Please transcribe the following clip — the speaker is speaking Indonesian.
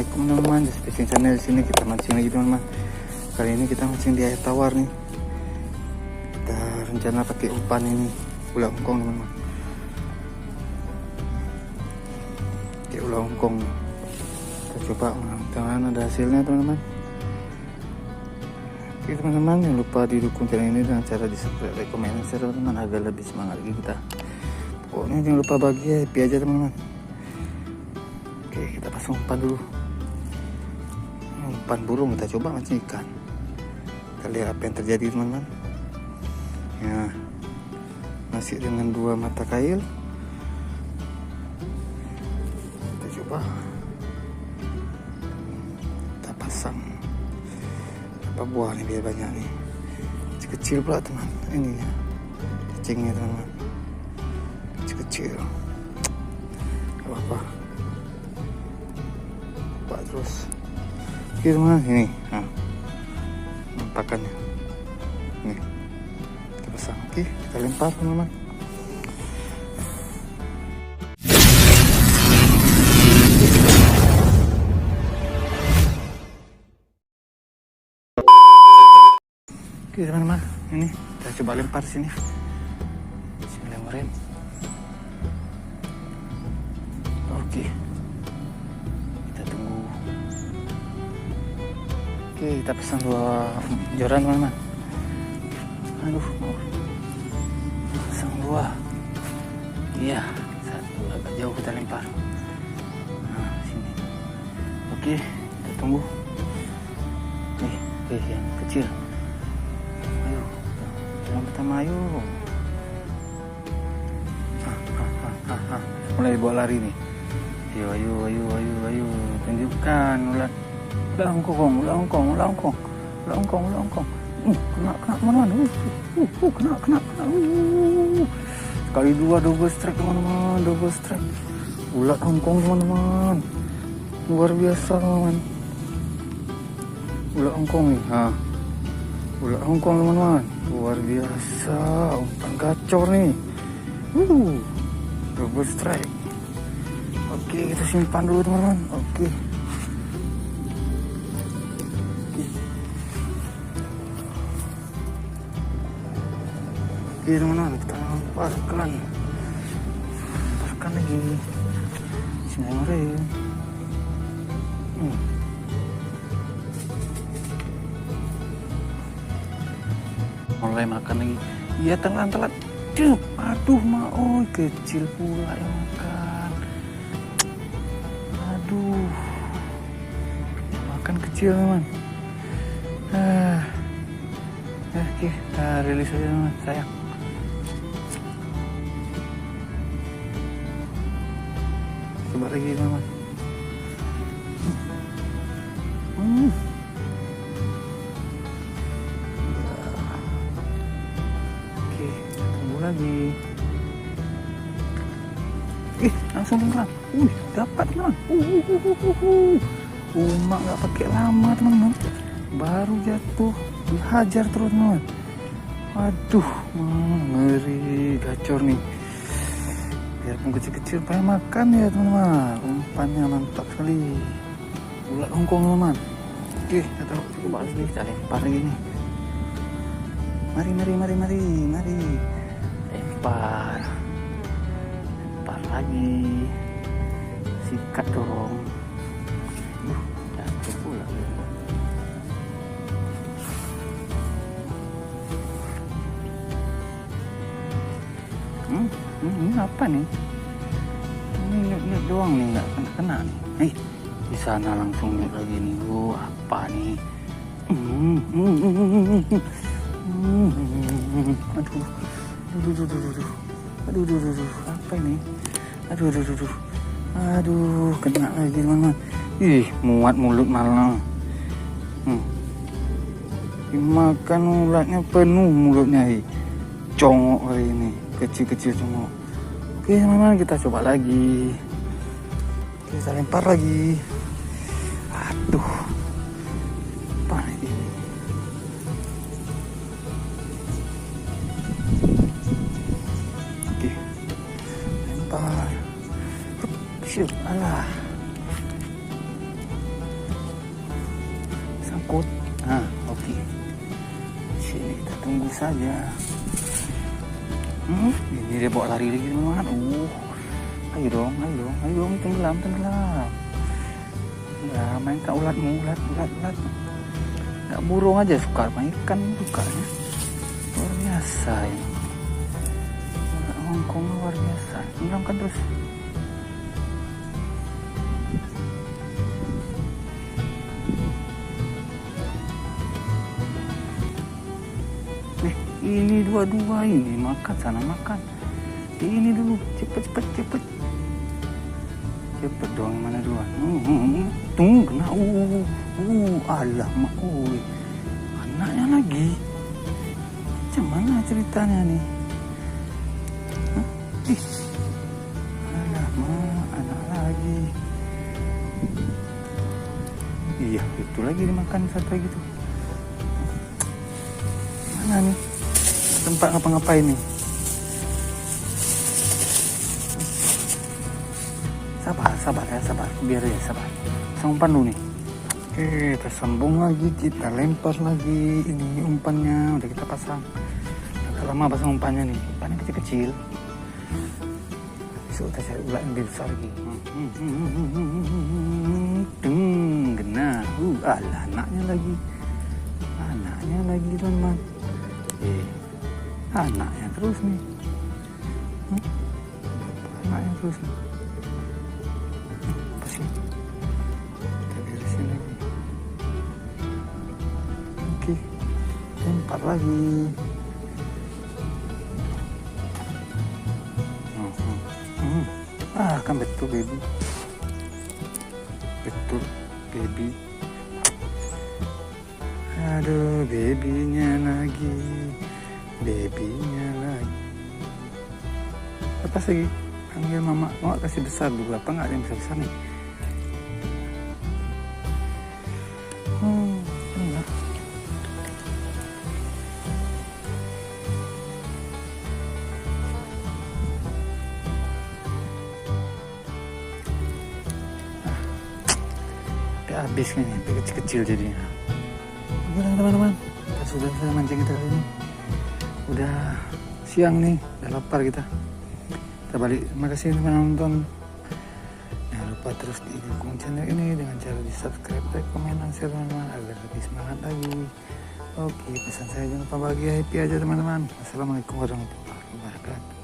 Assalamualaikum teman-teman, Just Fishing Channel. Di sini kita mancing lagi teman-teman. Kali ini kita mancing di air tawar nih. Kita rencana pakai umpan ini, ulah ungkong teman-teman. Pakai ulah ungkong. Kita coba mudah-mudahan ada hasilnya teman-teman. Oke teman-teman, jangan lupa didukung channel ini dengan cara di subscribe, like, komen, dan share teman-teman agar lebih semangat lagi kita. Pokoknya jangan lupa bahagia, happy aja teman-teman. Oke, kita pasang umpan dulu. Umpan burung, kita coba mancing ikan. Kita lihat apa yang terjadi teman-teman. Ya, masih dengan 2 mata kail. Kita coba. Kita pasang. Apa buah nih biar banyak nih. Kecil pula teman. Ini ya, cacingnya teman-teman. Kecil. Gak apa-apa. Terus oke teman, ini pakannya nih kita pasang. Oke, kita lempar teman-teman. Oke teman-teman, ini kita coba lempar sini. Bismillahirrahmanirrahim. Oke, oke, kita pesan 2 joran teman-teman. Aduh, pasang 2. Iya, 1 agak jauh kita lempar. Nah, sini. Oke, kita tunggu. Nih, yang kecil. Ayo, yang pertama ayo. Mulai bawa lari nih. Ayo, tunjukkan ulat. Ulah ongkong. Kena teman-teman. Kena. Sekali 2 double strike teman-teman, double strike. Ulat ongkong teman-teman. Luar biasa teman-teman. Ulat ongkong nih. Ulat ongkong teman-teman. Luar biasa. Umpan gacor nih. Double strike. Oke, kita simpan dulu teman-teman. Oke. Oke teman-teman, kita lemparkan lagi. Bismillahirrahmanirrahim. Mulai makan lagi. Iya, telat. Aduh, mau kecil pula yang makan. Aduh, makan kecil teman. Oke, kita rilis aja teman, sayang. Coba lagi teman. Oke, tunggu lagi. Langsung teman. Dapat teman. Umak nggak pakai lama teman-teman. Baru jatuh, dihajar terus teman. Waduh, ngeri, gacor nih. Biarpun kecil-kecil pengen makan ya teman-teman. Umpannya mantap sekali. Ulat ongkong teman-teman. Oke, kita taruh cukup lagi, kita lempar lagi nih. Mari. Lempar lagi. Sikat dong. Jatuh pula. Ini apa nih? Ini doang nih, nggak kena nih. Di sana langsung nyut lagi nih. Apa nih? Aduh, apa ini? Aduh, kena lagi teman-teman. Muat mulut malang. Dimakan ulatnya penuh mulutnya. Congok kali ini, kecil-kecil congok. Oke teman-teman, kita coba lagi. Kita lempar lagi. Aduh, apa ini? Oke, lempar. Alah. takut. Nah, oke. Sini kita tunggu saja. Ini dia bawa lari lagi teman-teman. Ayo dong, tenggelam. Ya, mainkan ulatmu, ulat. Nggak burung aja suka, ikan sukanya. Luar biasa ya. Hongkong luar biasa. Tenggelamkan terus. Ini dua-dua ini makan sana makan. Ini dulu cepet dong, mana duluan? Tunggu kena. Alah mak, anaknya lagi. Macam mana ceritanya nih? Alah mak, anak lagi. Iya, itu lagi dimakan satu lagi tuh. Mana nih? Tempat ngapa-ngapain nih? Sabar. Biar ya sabar. Pasang umpan dulu nih. Oke, kita sambung lagi. Kita lempar lagi. Ini umpannya udah kita pasang. Agak lama pasang umpannya nih. Umpannya kecil-kecil. Besok kita cari ulat yang lebih besar lagi. Kena. Alah, anaknya lagi teman-teman. Anaknya terus nih. Anaknya terus nih. Apa sih? Kita beresin lagi. Oke. Lempar lagi. Kan betul baby. Aduh, babynya lagi. Lepas lagi. Panggil mama. Mau kasih besar dulu. Apa nggak ada yang besar nih? Iya. Udah habis kan ya. Kecil-kecil jadinya. Oke teman-teman. Sudah saya mancing kita kali ini. Udah siang nih, udah lapar kita balik. Terima kasih teman nonton. Jangan lupa terus didukung channel ini dengan cara di subscribe, like, komen, dan share teman-teman agar lebih semangat lagi. Oke, pesan saya jangan lupa bahagia, happy aja teman-teman. Assalamualaikum warahmatullahi wabarakatuh.